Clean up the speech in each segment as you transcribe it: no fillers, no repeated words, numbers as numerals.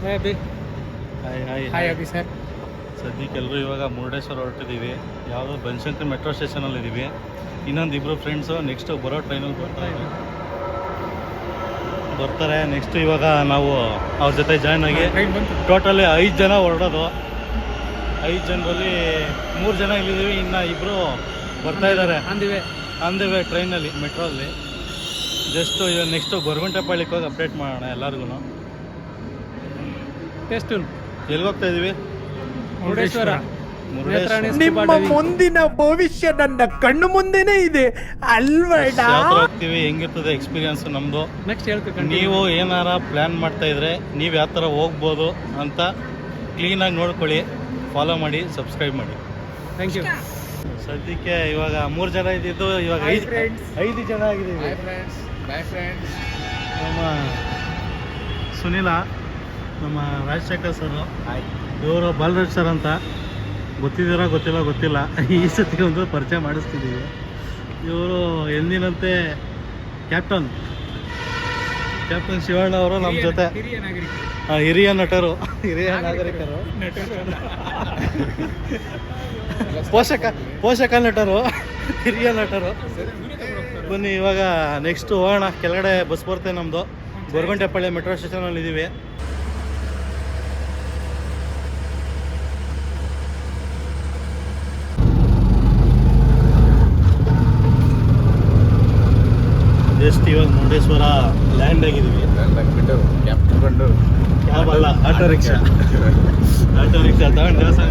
Hi hi hi Abhi sir. ಸದ್ಯಕ್ಕೆ ಎಲ್ಲರೂ ಇವಾಗ ಮುರುಡೇಶ್ವರ ಹೊರಟಿದ್ದೀವಿ. ಯಾವುದೋ ಬನಶಂಕರಿ ಮೆಟ್ರೋ ಸ್ಟೇಷನಲ್ಲಿ ಇದ್ದೀವಿ. ಇನ್ನೊಂದು ಇಬ್ಬರು ಫ್ರೆಂಡ್ಸು ನೆಕ್ಸ್ಟು ಬರೋ ಟ್ರೈನಲ್ಲಿ ಬರ್ತಾರೆ. ನೆಕ್ಸ್ಟ್ ಇವಾಗ ನಾವು ಅವ್ರ ಜೊತೆ ಜಾಯ್ನ್ ಆಗಿ ಟೋಟಲಿ 5 ಜನ ಹೊರಡೋದು. 5 ಜನರಲ್ಲಿ 3 ಜನ ಇಲ್ಲಿದ್ದೀವಿ, ಇನ್ನು ಇಬ್ಬರು ಬರ್ತಾ ಇದ್ದಾರೆ ಆನ್ ದಿ ವೇ ಟ್ರೈನಲ್ಲಿ, ಮೆಟ್ರೋಲ್ಲಿ. ಜಸ್ಟು ಇವಾಗ ನೆಕ್ಸ್ಟು ಗೊರಗುಂಟೆಪಾಳ್ಯಕ್ಕೆ ಹೋಗಿ ಅಪ್ಡೇಟ್ ಮಾಡೋಣ ಎಲ್ಲರಿಗೂ. ಟೆಸ್ಟ್ ಎಲ್ಲಿ ಹೋಗ್ತಾ ಇದ್ದೀವಿ? ಮುರುಡೇಶ್ವರ. ನಿಮ್ಮ ಮುಂದಿನ ಭವಿಷ್ಯ ನನ್ನ ಕಣ್ಣು ಮುಂದೆನೇ ಇದೆ ಅಲ್ವಡ. ಹೋಗ್ತೀವಿ, ಹೆಂಗಿರ್ತದೆ ಎಕ್ಸ್ಪೀರಿಯನ್ಸ್ ನಮ್ಮದು. ನೆಕ್ಸ್ಟ್ ಹೇಳ್ತೀನಿ. ನೀವು ಏನಾರ ಪ್ಲ್ಯಾನ್ ಮಾಡ್ತಾ ಇದ್ರೆ ನೀವು ಯಾವ ಥರ ಹೋಗ್ಬೋದು ಅಂತ ಕ್ಲೀನಾಗಿ ನೋಡ್ಕೊಳ್ಳಿ, ಫಾಲೋ ಮಾಡಿ, ಸಬ್ಸ್ಕ್ರೈಬ್ ಮಾಡಿ. Thank you. ಸದ್ಯಕ್ಕೆ ಇವಾಗ 3 ಜನ ಇದ್ದಿದ್ದು ಇವಾಗ 5 ಜನ ಆಗಿದ್ದೀವಿ. ನಮ್ಮ ಸುನಿಲ, ನಮ್ಮ ರಾಜಶೇಖರ್ ಸರ್, ಇವರು ಬಾಲರಾಜ್ ಸರ್ ಅಂತ. ಗೊತ್ತಿಲ್ಲ. ಈ ಸತಿ ಒಂದು ಪರಿಚಯ ಮಾಡಿಸ್ತಿದ್ದೀವಿ. ಇವರು ಎಂದಿನಂತೆ ಕ್ಯಾಪ್ಟನ್ ಶಿವಣ್ಣ ಅವರು ನಮ್ಮ ಜೊತೆ ಹಿರಿಯ ನಟರು, ಹಿರಿಯ ನಾಗರಿಕರು, ಪೋಷಕ ನಟರು, ಹಿರಿಯ ನಟರು. ಬನ್ನಿ ಇವಾಗ ನೆಕ್ಸ್ಟ್ ಹೋಗೋಣ. ಕೆಳಗಡೆ ಬಸ್ ಬರುತ್ತೆ ನಮ್ಮದು. ಗೊರಗುಂಟೆಪಾಳ್ಯ ಮೆಟ್ರೋ ಸ್ಟೇಷನಲ್ಲಿ ಇದ್ದೀವಿ. ಜಸ್ಟ್ ಇವಾಗ ಮುರುಡೇಶ್ವರ ಲ್ಯಾಂಡ್ ಆಗಿದ್ದೀವಿ. ಕ್ಯಾಬ್ ಅಲ್ಲ, ಆಟೋ ರಿಕ್ಷಾ ತಗೊಂಡು ದೇವಸ್ಥಾನ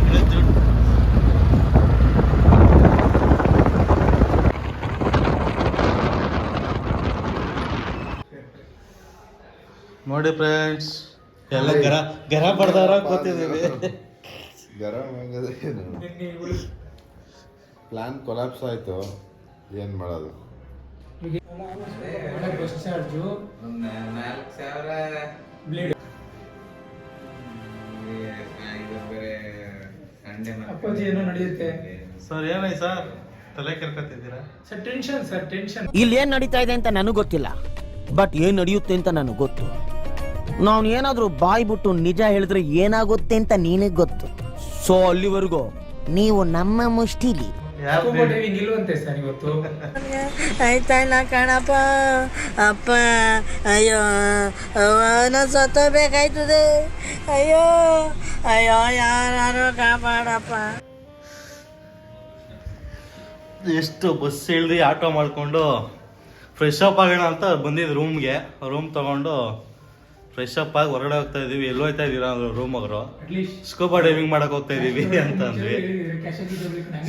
ನೋಡಿ ಫ್ರೆಂಡ್ಸ್, ಎಲ್ಲ ಗರ ಬಡ್ದಾರ ಕೂತಿದ್ದೀವಿ. ಪ್ಲಾನ್ ಕೊಲಾಪ್ಸ್ ಆಯ್ತು, ಏನ್ ಮಾಡೋದು? Bus charge 4,000 blade. ಅಪ್ಪಾಜಿ ಏನೋ ನಡೆಯುತ್ತೆ ಸರ್. ಏನಾಯ್ತು ಸರ್, ತಲೆ ಕೆರ್ಕತ್ತಿದ್ದೀರಾ? Sir tension. ಇಲ್ಲಿ ಏನ್ ನಡೀತಾ ಇದೆ ಅಂತ ನನಗೆ ಗೊತ್ತಿಲ್ಲ, ಬಟ್ ಏನ್ ನಡೆಯುತ್ತೆ ಅಂತ ನನಗೆ ಗೊತ್ತು. ನಾನು ಏನಾದ್ರೂ ಬಾಯ್ ಬಿಟ್ಟು ನಿಜ ಹೇಳಿದ್ರೆ ಏನಾಗುತ್ತೆ ಅಂತ ನಿನಗೆ ಗೊತ್ತು. ಸೊ ಅಲ್ಲಿವರೆಗೂ ನೀವು ನಮ್ಮ ಮುಷ್ಟಿಲಿ. ಇಲ್ವಂತೆ ಸರ್ ಇವತ್ತು. ಆಯ್ತಾಯ್ಲ ಕಣಪ್ಪ, ಅಪ್ಪ ಅಯ್ಯೋ ನಾ ಸತ್ತೋಗ್ಬೇಕಾಯ್ತದೆ. ಅಯ್ಯೋ ಯಾರು ಕಾಪಾಡಪ್ಪ. ಎಷ್ಟು ಬಸ್ ಇಳ್ದು ಆಟೋ ಮಾಡಿಕೊಂಡು ಫ್ರೆಶ್ ಅಪ್ ಆಗೋಣ ಅಂತ ಬಂದಿದ್ದು ರೂಮ್ ತಗೊಂಡು ಫ್ರೆಶ್ ಅಪ್ ಆಗಿ ಹೊರಗಡೆ ಹೋಗ್ತಾ ಇದೀವಿ. ಎಲ್ಲಿ ಹೋಗ್ತಾ ಇದ್ದೀರಾ ಅಂದ್ರೆ ರೂಮ್ ಅವರು ಸ್ಕೂಬಾ ಡೈವಿಂಗ್ ಮಾಡಕ್ ಹೋಗ್ತಾ ಇದೀವಿ ಅಂತ ಅಂದ್ವಿ.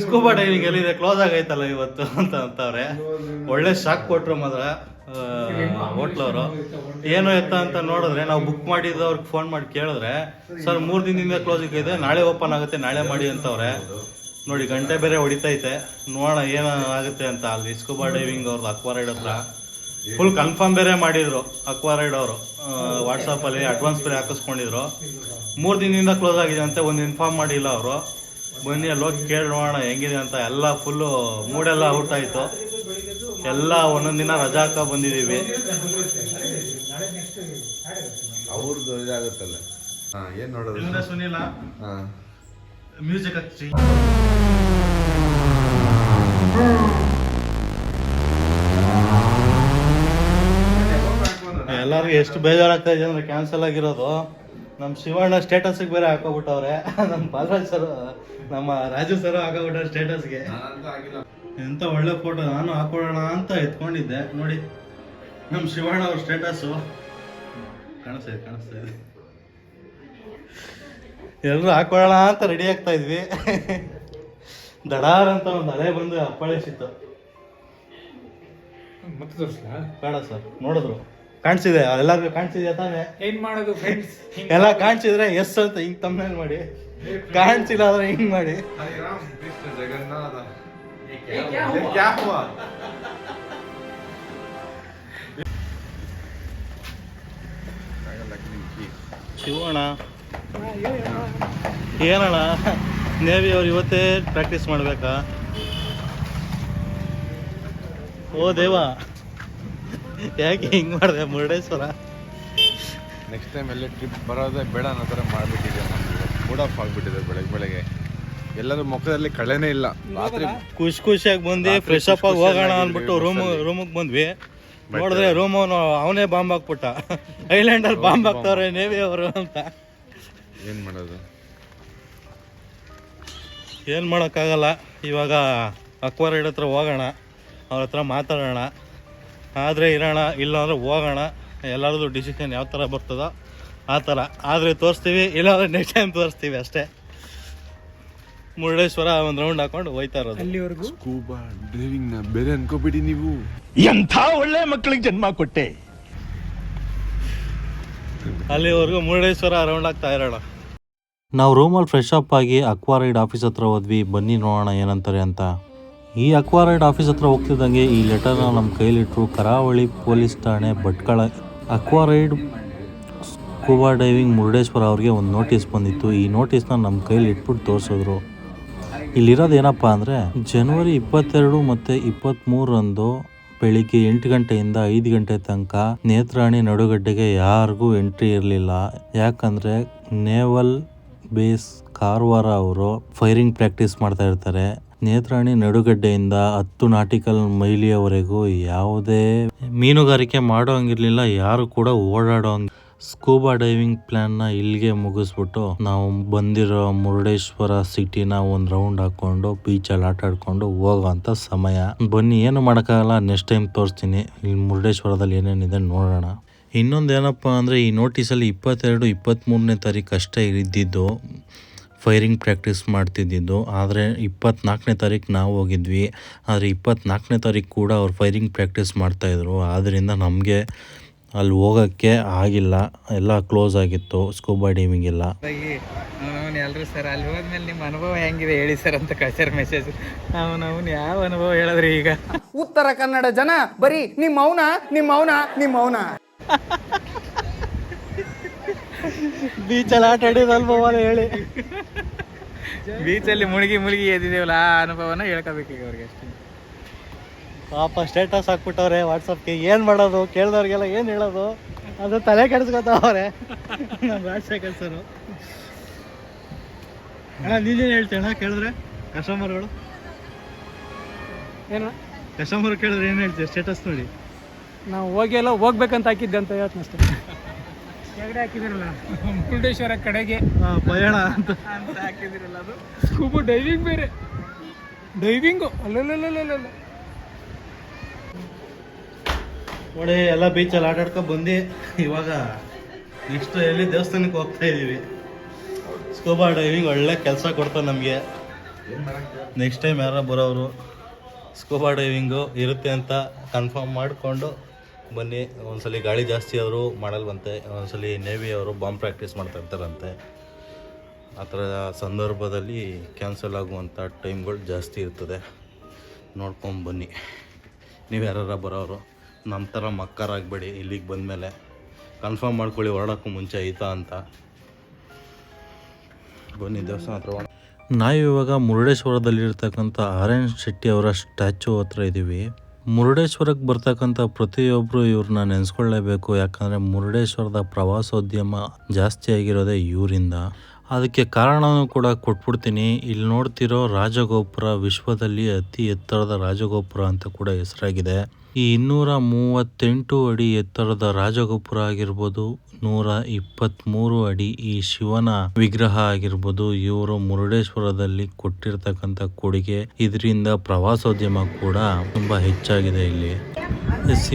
ಸ್ಕೂಬಾ ಡೈವಿಂಗ್ ಎಲ್ಲಿದೆ, ಕ್ಲೋಸ್ ಆಗೈತಲ್ಲ ಇವತ್ತು ಅಂತ ಅಂತವ್ರೆ. ಒಳ್ಳೆ ಶಾಕ್ ಕೊಟ್ರು ಮಾತ್ರ ಹೋಟ್ಲವರು. ಏನು ಎತ್ತ ಅಂತ ನೋಡಿದ್ರೆ, ನಾವು ಬುಕ್ ಮಾಡಿದ್ದು ಅವ್ರಿಗೆ ಫೋನ್ ಮಾಡಿ ಕೇಳಿದ್ರೆ, ಸರ್ 3 ದಿನದಿಂದ ಕ್ಲೋಸ್ ಇದೆ, ನಾಳೆ ಓಪನ್ ಆಗುತ್ತೆ, ನಾಳೆ ಮಾಡಿ ಅಂತವ್ರೆ. ನೋಡಿ ಗಂಟೆ ಬೇರೆ ಹೊಡಿತೈತೆ, ನೋಡೋಣ ಏನು ಆಗುತ್ತೆ ಅಂತ. ಅಲ್ಲಿ ಸ್ಕೂಬಾ ಡೈವಿಂಗ್ ಅವ್ರದ್ದು ಅಕ್ವಾರೈಡ್ ಹತ್ರ ಫುಲ್ ಕನ್ಫರ್ಮ್ ಬೇರೆ ಮಾಡಿದ್ರು. ಅಕ್ವಾರೈಡ್ ಅವರು ವಾಟ್ಸಪ್ಪಲ್ಲಿ ಅಡ್ವಾನ್ಸ್ ಬೇರೆ ಹಾಕಿಸ್ಕೊಂಡಿದ್ರು. 3 ದಿನದಿಂದ ಕ್ಲೋಸ್ ಆಗಿದೆ ಅಂತ ಒಂದು ಇನ್ಫಾರ್ಮ್ ಮಾಡಿಲ್ಲ ಅವರು. ಬನ್ನಿ ಅಲ್ಲಿ ಹೋಗಿ ಕೇಳಿ ನೋಡೋಣ ಹೆಂಗಿದೆ ಅಂತ. ಎಲ್ಲ ಫುಲ್ಲು ಮೂಡೆಲ್ಲ ಔಟ್ ಆಯಿತು. ಎಲ್ಲ ಒಂದೊಂದು ದಿನ ರಜಾ ಹಾಕ ಬಂದಿದ್ದೀವಿ. ಅವ್ರದ್ದು ಇದಾಗುತ್ತಲ್ಲ. ಏನ್ ನೋಡೋದು? ಸುನಿಲ ಮ್ಯೂಸಿಕ್ ಹಚ್ಚಿ. ಎಲ್ಲರಿಗೂ ಎಷ್ಟು ಬೇಜಾರಾಗ್ತಾ ಇದೆ ಅಂದ್ರೆ ಕ್ಯಾನ್ಸಲ್ ಆಗಿರೋದು. ನಮ್ಮ ಶಿವಣ್ಣ ಸ್ಟೇಟಸ್ಗೆ ಬೇರೆ ಹಾಕೋಬಿಟ್ಟವ್ರೆ. ನಮ್ಮ ಬಾಲರಾಜ್ ಸರ್, ನಮ್ಮ ರಾಜು ಸರ್ ಹಾಕೋಬಿಟ್ಟ ಸ್ಟೇಟಸ್ಗೆ. ಎಂತ ಒಳ್ಳೆ ಫೋಟೋ. ನಾನು ಹಾಕೊಳ್ಳೋಣ ಅಂತ ಎತ್ಕೊಂಡಿದ್ದೆ. ನೋಡಿ ನಮ್ಮ ಶಿವಣ್ಣ ಅವ್ರ ಸ್ಟೇಟಸ್ಸು ಕಾಣಿಸ್ತಾ ಇದೆ. ಎಲ್ಲರೂ ಹಾಕೊಳ್ಳೋಣ ಅಂತ ರೆಡಿ ಆಗ್ತಾ ಇದ್ವಿ. ದಡಾರ್ ಅಂತ ಒಂದು ಹಳೆ ಬಂದು ಅಪ್ಪಳಿಸಿತ್ತು. ಬೇಡ ಸರ್, ನೋಡಿದ್ರು ಕಾಣಿಸಿದೆ, ಎಲ್ಲರಿಗೂ ಕಾಣಿಸಿದ್ಯಾ ತಾನೇ? ಏನ್ ಮಾಡೋದು ಫ್ರೆಂಡ್ಸ್, ಎಲ್ಲ ಕಾಣಿಸಿದ್ರೆ ಎಸ್ ಅಂತ ಹಿಂಗ್ ತಮ್ಮನೇಲಿ ಮಾಡಿ, ಕಾಣಿಸಿಲ್ಲ ಆದ್ರೆ ಹಿಂಗ್ ಮಾಡಿ. ಶಿವಣ್ಣ ಏನಣ್ಣ, ನೇವಿ ಅವ್ರು ಇವತ್ತೇ ಪ್ರಾಕ್ಟೀಸ್ ಮಾಡ್ಬೇಕಾ? ಓ ದೇವಾ, ಯಾಕೆ ಹಿಂಗೆ ಮಾಡಿದೆ ಮುರುಡೇಶ್ವರ? ನೆಕ್ಸ್ಟ್ ಟೈಮ್ ಎಲ್ಲ ಟ್ರಿಪ್ ಬರೋದೇ ಬೇಡ ಅನ್ನೋ ಥರ ಮಾಡಿಬಿಟ್ಟಿದೆ. ನಮಗೆ ಮೂಡ್ ಆಫ್ ಆಗಿಬಿಟ್ಟಿದೆ ಬೆಳಗ್ಗೆ. ಎಲ್ಲರೂ ಮುಖದಲ್ಲಿ ಕಳೆನೇ ಇಲ್ಲ. ರಾತ್ರಿ ಖುಷಿಯಾಗಿ ಬಂದು ಫ್ರೆಶ್ ಅಪ್ ಆಗಿ ಹೋಗೋಣ ಅಂದ್ಬಿಟ್ಟು ರೂಮಿಗೆ ಬಂದ್ವಿ. ನೋಡಿದ್ರೆ ರೂಮ್ ಅವನೇ ಬಾಂಬ್ ಹಾಕ್ಬಿಟ್ಟ. ಐಲ್ಯಾಂಡಲ್ಲಿ ಬಾಂಬ್ ಹಾಕ್ತವ್ರೆ ನೇವಿ ಅವರು ಅಂತ. ಏನು ಮಾಡೋದು, ಏನು ಮಾಡೋಕ್ಕಾಗಲ್ಲ. ಇವಾಗ ಅಕ್ವಾ ರೈಡ್ ಹತ್ರ ಹೋಗೋಣ, ಅವ್ರ ಹತ್ರ ಮಾತಾಡೋಣ. ಆದರೆ ಇರೋಣ, ಇಲ್ಲ ಅಂದರೆ ಹೋಗೋಣ. ಎಲ್ಲರದ್ದು ಡಿಸಿಷನ್ ಯಾವ ಥರ ಬರ್ತದೋ ಆ ಥರ. ಆದರೆ ತೋರಿಸ್ತೀವಿ, ಇಲ್ಲಾಂದರೆ ನೆಕ್ಸ್ಟ್ ಟೈಮ್ ತೋರಿಸ್ತೀವಿ ಅಷ್ಟೇ. ಮುರುಡೇಶ್ವರ ಒಂದು ರೌಂಡ್ ಹಾಕೊಂಡು ಹೋಯ್ತಾ ಇರೋದು. ಅಲ್ಲಿವರೆಗೂ ಸ್ಕೂಬಾ ಡ್ರೈವಿಂಗ್ನ ಬೇರೆ ಅನ್ಕೋಬಿಡಿ ನೀವು. ಎಂಥ ಒಳ್ಳೆ ಮಕ್ಕಳಿಗೆ ಜನ್ಮ ಕೊಟ್ಟೆ. ಅಲ್ಲಿವರೆಗೂ ಮುರುಡೇಶ್ವರ ರೌಂಡ್ ಆಗ್ತಾ ಇರೋಣ. ನಾವು ರೂಮಲ್ಲಿ ಫ್ರೆಶ್ ಅಪ್ ಆಗಿ ಅಕ್ವಾ ರೈಡ್ ಆಫೀಸ್ ಹತ್ರ ಹೋದ್ವಿ. ಬನ್ನಿ ನೋಡೋಣ ಏನಂತಾರೆ ಅಂತ. ಈ ಅಕ್ವಾ ರೈಡ್ ಆಫೀಸ್ ಹತ್ರ ಹೋಗ್ತಿದ್ದಂಗೆ ಈ ಲೆಟರ್ನ ನಮ್ಮ ಕೈಲಿಟ್ಟರು. ಕರಾವಳಿ ಪೊಲೀಸ್ ಠಾಣೆ Bhatkal. Aqua ride scuba diving Murudeshwar ಅವ್ರಿಗೆ ಒಂದು ನೋಟಿಸ್ ಬಂದಿತ್ತು. ಈ ನೋಟಿಸ್ನ ನಮ್ಮ ಕೈಲಿ ಇಟ್ಬಿಟ್ಟು ತೋರಿಸಿದ್ರು. ಇಲ್ಲಿರೋದು ಏನಪ್ಪ ಅಂದರೆ, ಜನವರಿ 22 ಮತ್ತು 23 ಬೆಳಿಗ್ಗೆ 8 ಗಂಟೆಯಿಂದ 5 ಗಂಟೆ ತನಕ ನೇತ್ರಾಣಿ ನಡುಗಡ್ಡೆಗೆ ಯಾರಿಗೂ ಎಂಟ್ರಿ ಇರಲಿಲ್ಲ. ಯಾಕಂದರೆ ನೇವಲ್ ಬೇಸ್ ಕಾರವಾರ ಅವರು ಫೈರಿಂಗ್ ಪ್ರಾಕ್ಟೀಸ್ ಮಾಡ್ತಾ ಇರ್ತಾರೆ. ನೇತ್ರಾಣಿ ನಡುಗಡ್ಡೆಯಿಂದ 10 ನಾಟಿಕಲ್ ಮೈಲಿಯವರೆಗೂ ಯಾವುದೇ ಮೀನುಗಾರಿಕೆ ಮಾಡೋ ಹಂಗಿರ್ಲಿಲ್ಲ. ಯಾರು ಕೂಡ ಓಡಾಡೋ ಹಂಗೆ. ಸ್ಕೂಬಾ ಡೈವಿಂಗ್ ಪ್ಲ್ಯಾನ್ನ ಇಲ್ಲಿಗೆ ಮುಗಿಸ್ಬಿಟ್ಟು ನಾವು ಬಂದಿರೋ ಮುರುಡೇಶ್ವರ ಸಿಟಿನ ಒಂದು ರೌಂಡ್ ಹಾಕ್ಕೊಂಡು ಬೀಚಲ್ಲಿ ಆಟ ಆಡ್ಕೊಂಡು ಹೋಗೋವಂಥ ಸಮಯ. ಬನ್ನಿ, ಏನು ಮಾಡೋಕ್ಕಾಗಲ್ಲ, ನೆಕ್ಸ್ಟ್ ಟೈಮ್ ತೋರಿಸ್ತೀನಿ ಇಲ್ಲಿ ಮುರುಡೇಶ್ವರದಲ್ಲಿ ಏನೇನಿದೆ ನೋಡೋಣ. ಇನ್ನೊಂದು ಏನಪ್ಪ ಅಂದರೆ, ಈ ನೋಟಿಸಲ್ಲಿ 22, 23ನೇ ತಾರೀಕು ಅಷ್ಟೇ ಇದ್ದಿದ್ದು ಫೈರಿಂಗ್ ಪ್ರಾಕ್ಟೀಸ್ ಮಾಡ್ತಿದ್ದಿದ್ದು. ಆದರೆ 24ನೇ ತಾರೀಕು ನಾವು ಹೋಗಿದ್ವಿ. ಆದರೆ 24ನೇ ತಾರೀಕು ಕೂಡ ಅವ್ರು ಫೈರಿಂಗ್ ಪ್ರಾಕ್ಟೀಸ್ ಮಾಡ್ತಾಯಿದ್ರು. ಆದ್ದರಿಂದ ನಮಗೆ ಅಲ್ಲಿ ಹೋಗೋಕ್ಕೆ ಆಗಿಲ್ಲ, ಎಲ್ಲ ಕ್ಲೋಸ್ ಆಗಿತ್ತು ಸ್ಕೂಬಾ ಡೈವಿಂಗ್ ಎಲ್ಲ. ಎಲ್ಲರೂ ಸರ್ ಅಲ್ಲಿ ಹೋದ್ಮೇಲೆ ನಿಮ್ಮ ಅನುಭವ ಹೆಂಗಿದೆ ಹೇಳಿ ಸರ್ ಅಂತ ಕಳ್ಸ್ಯಾರ ಮೆಸೇಜ್. ನಾವು ಯಾವ ಅನುಭವ ಹೇಳಿದ್ರಿ ಈಗ? ಉತ್ತರ ಕನ್ನಡ ಜನ ಬರೀ ನಿಮ್ಮ ಮೌನ ಬೀಚಲ್ಲಿ ಆಟ ಆಡಿದ ಅನುಭವ ಹೇಳಿ. ಬೀಚಲ್ಲಿ ಮುಳುಗಿ ಎದ್ದಿದ್ದೇವಲ್ಲ, ಆ ಅನುಭವನ ಹೇಳ್ಕೋಬೇಕು ಈಗ ಅವ್ರಿಗೆ ಅಷ್ಟೇ. ಪಾಪ ಸ್ಟೇಟಸ್ ಹಾಕ್ಬಿಟ್ಟವ್ರೆ ವಾಟ್ಸಪ್ಗೆ. ಏನು ಮಾಡೋದು, ಕೇಳಿದವ್ರಿಗೆಲ್ಲ ಏನು ಹೇಳೋದು, ಅದು ತಲೆ ಕೆಡಿಸ್ಕೊತಾವ್ರೆ ನಮ್ಮ ರಾಜಶೇಖರ್ ಸರು. ನೀನೇನು ಹೇಳ್ತೀಯಣ್ಣ ಕೇಳಿದ್ರೆ? ಕಸ್ಟಮರ್ಗಳು ಏನು ಕಸ್ಟಮರ್ ಕೇಳಿದ್ರೆ ಏನು ಹೇಳ್ತೀಯ? ಸ್ಟೇಟಸ್ ನೋಡಿ. ನಾವು ಹೋಗ್ಬೇಕಂತ ಹಾಕಿದ್ದೆ ಅಂತ ಹೇಳ್ತೀನಿ ಅಷ್ಟೇ. ಕೆಳಗಡೆ ಹಾಕಿದಿರಲ್ಲ ಮುರುಡೇಶ್ವರ ಕಡೆಗೆ ಪಯಣ ಅಂತ ಹಾಕಿದಿರಲ್ಲ, ಅದು ಸ್ಕೂಬಾ ಡೈವಿಂಗ್ ಬೇರೆ. ಡೈವಿಂಗು ಅಲ್ಲಲ್ಲ ನೋಡಿ, ಎಲ್ಲ ಬೀಚಲ್ಲಿ ಆಟಾಡ್ಕೊಂಡು ಬಂದು ಇವಾಗ ನೆಕ್ಸ್ಟ್ ಎಲ್ಲಿ ದೇವಸ್ಥಾನಕ್ಕೆ ಹೋಗ್ತಾ ಇದ್ದೀವಿ. ಸ್ಕೂಬಾ ಡೈವಿಂಗ್ ಒಳ್ಳೆ ಕೆಲಸ ಕೊಡ್ತಾರೆ ನಮಗೆ. ನೆಕ್ಸ್ಟ್ ಟೈಮ್ ಯಾರು ಬರೋರು ಸ್ಕೂಬಾ ಡೈವಿಂಗು ಇರುತ್ತೆ ಅಂತ ಕನ್ಫರ್ಮ್ ಮಾಡಿಕೊಂಡು ಬನ್ನಿ. ಒಂದ್ಸಲಿ ಗಾಳಿ ಜಾಸ್ತಿ ಆದರೂ ಮಾಡಲ್ವಂತೆ, ಒಂದ್ಸಲಿ ನೇವಿ ಅವರು ಬಾಂಬ್ ಪ್ರಾಕ್ಟೀಸ್ ಮಾಡ್ತಾ ಇರ್ತಾರಂತೆ. ಆ ಥರ ಸಂದರ್ಭದಲ್ಲಿ ಕ್ಯಾನ್ಸಲ್ ಆಗುವಂಥ ಟೈಮ್ಗಳು ಜಾಸ್ತಿ ಇರ್ತದೆ. ನೋಡ್ಕೊಂಡು ಬನ್ನಿ. ನೀವು ಯಾರು ಬರೋರು ನಮ್ಮ ಥರ ಮಕ್ಕರಾಗಬೇಡಿ. ಇಲ್ಲಿಗೆ ಬಂದಮೇಲೆ ಕನ್ಫರ್ಮ್ ಮಾಡ್ಕೊಳ್ಳಿ ಹೊರಡೋಕ್ಕೂ ಮುಂಚೆ ಐತಾ ಅಂತ. ಬನ್ನಿ ದೇವಸ್ಥಾನ ಹತ್ರ. ನಾವಿವಾಗ ಮುರುಡೇಶ್ವರದಲ್ಲಿರ್ತಕ್ಕಂಥ ಆರ್.ಎನ್. ಶೆಟ್ಟಿ ಅವರ ಸ್ಟ್ಯಾಚು ಹತ್ರ ಇದ್ದೀವಿ. ಮುರುಡೇಶ್ವರಕ್ಕೆ ಬರ್ತಕ್ಕಂಥ ಪ್ರತಿಯೊಬ್ಬರು ಇವ್ರನ್ನ ನೆನೆಸ್ಕೊಳ್ಳೇಬೇಕು. ಯಾಕಂದರೆ ಮುರುಡೇಶ್ವರದ ಪ್ರವಾಸೋದ್ಯಮ ಜಾಸ್ತಿ ಆಗಿರೋದೇ ಇವರಿಂದ. ಅದಕ್ಕೆ ಕಾರಣನೂ ಕೂಡ ಕೊಟ್ಬಿಡ್ತೀನಿ. ಇಲ್ಲಿ ನೋಡ್ತಿರೋ ರಾಜಗೋಪುರ ವಿಶ್ವದಲ್ಲಿ ಅತಿ ಎತ್ತರದ ರಾಜಗೋಪುರ ಅಂತ ಕೂಡ ಹೆಸರಾಗಿದೆ. ಈ 238 ಅಡಿ ಎತ್ತರದ ರಾಜಗೋಪುರ ಆಗಿರ್ಬೋದು, 123 ಅಡಿ ಈ ಶಿವನ ವಿಗ್ರಹ ಆಗಿರ್ಬೋದು, ಇವರು ಮುರುಡೇಶ್ವರದಲ್ಲಿ ಕೊಟ್ಟಿರ್ತಕ್ಕಂಥ ಕೊಡುಗೆ. ಇದರಿಂದ ಪ್ರವಾಸೋದ್ಯಮ ಕೂಡ ತುಂಬಾ ಹೆಚ್ಚಾಗಿದೆ ಇಲ್ಲಿ.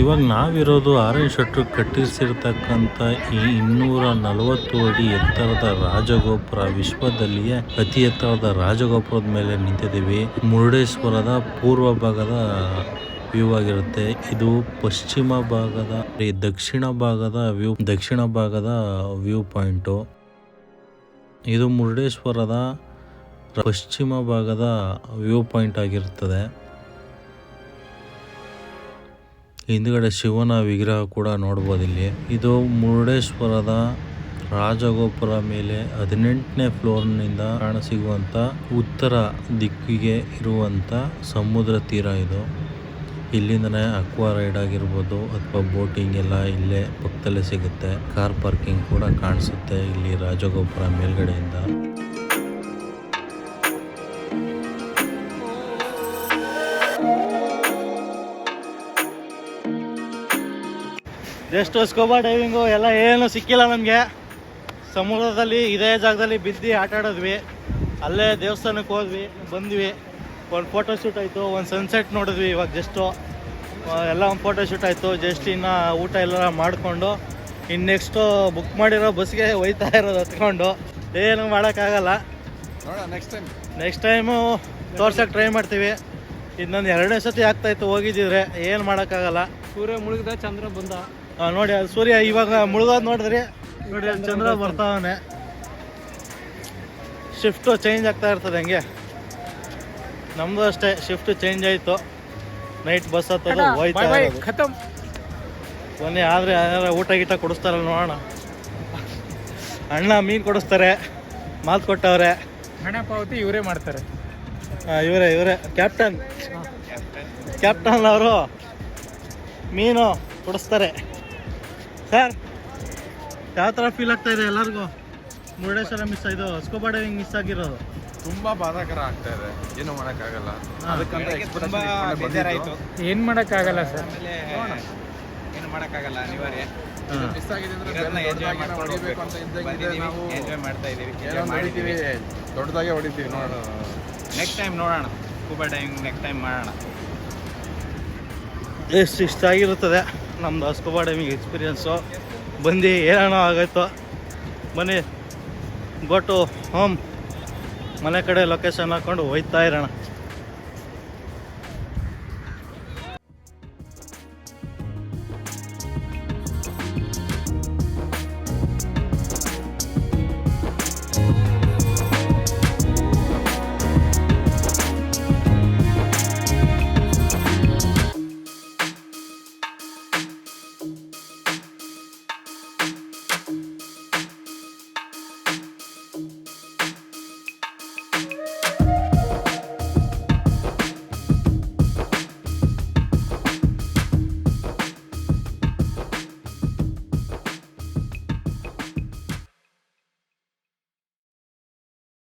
ಇವಾಗ ನಾವಿರೋದು ಆರ್.ಎನ್. ಶೆಟ್ರು ಕಟ್ಟಿಸಿರ್ತಕ್ಕಂಥ ಈ 240 ಅಡಿ ಎತ್ತರದ ರಾಜಗೋಪುರ, ವಿಶ್ವದಲ್ಲಿಯೇ ಅತಿ ಎತ್ತರದ ರಾಜಗೋಪುರದ ಮೇಲೆ ನಿಂತಿದ್ದೀವಿ. ಮುರುಡೇಶ್ವರದ ಪೂರ್ವ ಭಾಗದ ವ್ಯೂ ಆಗಿರುತ್ತೆ ಇದು. ಪಶ್ಚಿಮ ಭಾಗದ ದಕ್ಷಿಣ ಭಾಗದ ವ್ಯೂ ಪಾಯಿಂಟು ಇದು. ಮುರುಡೇಶ್ವರದ ಪಶ್ಚಿಮ ಭಾಗದ ವ್ಯೂ ಪಾಯಿಂಟ್ ಆಗಿರುತ್ತದೆ. ಹಿಂದುಗಡೆ ಶಿವನ ವಿಗ್ರಹ ಕೂಡ ನೋಡ್ಬೋದು ಇಲ್ಲಿ. ಇದು ಮುರುಡೇಶ್ವರದ ರಾಜಗೋಪುರ ಮೇಲೆ 18ನೇ ಫ್ಲೋರ್ನಿಂದ ಕಾಣಸಿಗುವಂಥ ಉತ್ತರ ದಿಕ್ಕಿಗೆ ಇರುವಂಥ ಸಮುದ್ರ ತೀರ ಇದು. ಇಲ್ಲಿಂದನೇ ಅಕ್ವಾ ರೈಡ್ ಆಗಿರ್ಬೋದು ಅಥವಾ ಬೋಟಿಂಗ್ ಎಲ್ಲ ಇಲ್ಲೇ ಪಕ್ಕದಲ್ಲೇ ಸಿಗುತ್ತೆ. ಕಾರ್ ಪಾರ್ಕಿಂಗ್ ಕೂಡ ಕಾಣಿಸುತ್ತೆ ಇಲ್ಲಿ ರಾಜಗೋಪುರ ಮೇಲ್ಗಡೆಯಿಂದ. ಜಸ್ಟ್ ಸ್ಕೂಬಾ ಡೈವಿಂಗು ಎಲ್ಲ ಏನು ಸಿಕ್ಕಿಲ್ಲ ನಮಗೆ. ಸಮುದ್ರದಲ್ಲಿ ಇದೇ ಜಾಗದಲ್ಲಿ ಬಿದ್ದು ಆಟ ಆಡಿದ್ವಿ. ಅಲ್ಲೇ ದೇವಸ್ಥಾನಕ್ಕೆ ಹೋದ್ವಿ, ಬಂದ್ವಿ, ಒಂದು ಫೋಟೋ ಶೂಟ್ ಆಯಿತು, ಒಂದು ಸನ್ಸೆಟ್ ನೋಡಿದ್ವಿ. ಇವಾಗ ಜಸ್ಟು ಎಲ್ಲ ಒಂದು ಫೋಟೋ ಶೂಟ್ ಆಯಿತು. ಜಸ್ಟ್ ಇನ್ನು ಊಟ ಎಲ್ಲ ಮಾಡಿಕೊಂಡು ಇನ್ನು ನೆಕ್ಸ್ಟು ಬುಕ್ ಮಾಡಿರೋ ಬಸ್ಗೆ ಹೋಯ್ತಾ ಇರೋದು ಹತ್ಕೊಂಡು. ಏನು ಮಾಡೋಕ್ಕಾಗಲ್ಲ. ನೆಕ್ಸ್ಟ್ ಟೈಮು ತೋರ್ಸೋಕ್ಕೆ ಟ್ರೈ ಮಾಡ್ತೀವಿ. ಇನ್ನೊಂದು 2ನೇ ಸತಿ ಆಗ್ತಾಯಿತ್ತು ಹೋಗಿದ್ದಿದ್ರೆ. ಏನು ಮಾಡೋಕ್ಕಾಗಲ್ಲ. ಸೂರ್ಯ ಮುಳುಗಿದ ಚಂದ್ರ ಬಂದ. ನೋಡಿ ಅದು ಸೂರ್ಯ ಇವಾಗ ಮುಳುಗೋದು ನೋಡಿದ್ರಿ. ನೋಡಿ ಅಲ್ಲಿ ಚಂದ್ರ ಬರ್ತಾವನೆ. ಶಿಫ್ಟು ಚೇಂಜ್ ಆಗ್ತಾ ಇರ್ತದೆ ಹಂಗೆ. ನಮ್ಮದು ಅಷ್ಟೇ ಶಿಫ್ಟ್ ಚೇಂಜ್ ಆಯಿತು. ನೈಟ್ ಬಸ್ ಹತ್ತೋದು ಹೋಯ್ತಾ ಇರೋದು. ಖತಮ್. ಬನ್ನಿ, ಆದರೆ ಊಟ ಗೀಟ ಕೊಡಿಸ್ತಾರಲ್ಲ ನೋಡೋಣ. ಅಣ್ಣ ಮೀನು ಕೊಡಿಸ್ತಾರೆ, ಮಾತು ಕೊಟ್ಟವ್ರೆ. ಹಣ ಪಾವತಿ ಇವರೇ ಮಾಡ್ತಾರೆ. ಇವರೇ ಕ್ಯಾಪ್ಟನ್ ಅವರು ಮೀನು ಕೊಡಿಸ್ತಾರೆ. ಸರ್, ಯಾವ ಥರ ಫೀಲ್ ಆಗ್ತಾ ಇದೆ ಎಲ್ಲರಿಗೂ? ಮುರುಡೇಶ್ವರ ಮಿಸ್ ಆಯಿತು, ಸ್ಕೂಬಾ ಡೈವಿಂಗ್ ಮಿಸ್ ಆಗಿರೋದು. ತುಂಬಾ ಬಾಧಾಕರ ಆಗ್ತಾ ಇದೆ. ಏನು ಮಾಡೋಕ್ಕಾಗಲ್ಲ. ಅದಕ್ಕಂತ ಬೇಜಾರಾಯ್ತು. ಏನು ಮಾಡೋಕ್ಕಾಗಲ್ಲ ಸರ್. ಏನು ಮಾಡೋಕ್ಕಾಗಲ್ಲ, ಅನಿವಾರ್ಯ. ಮಿಸ್ ಆಗಿದೆ ಅಂದ್ರೆ ಎಂಜಾಯ್ ಮಾಡ್ಬೇಕು ಅಂತ ಎಂಜಾಯ್ ಮಾಡ್ತಾ ಇದ್ದೀವಿ. ದೊಡ್ಡದಾಗೆ ಹೊಡಿತೀವಿ. ನೋಡೋಣ, ನೆಕ್ಸ್ಟ್ ಟೈಮ್ ನೋಡೋಣ. ಸ್ಕೂಬಾ ಡೈವಿಂಗ್ ನೆಕ್ಸ್ಟ್ ಟೈಮ್ ಮಾಡೋಣ. ಎಷ್ಟು ಇಷ್ಟ ಆಗಿರುತ್ತದೆ ನಮ್ಮದು ಸ್ಕೂಬಾ ಡೈವಿಂಗ್ ಎಕ್ಸ್ಪೀರಿಯೆನ್ಸು. ಬಂದು ಏನೇನೋ ಆಗೋಯ್ತು. ಬನ್ನಿ, ಗೋ ಟು ಹೋಮ್. ಮನೆ ಕಡೆ ಲೊಕೇಶನ್ ಹಾಕ್ಕೊಂಡು ಹೋಯ್ತಾ ಇರೋಣ.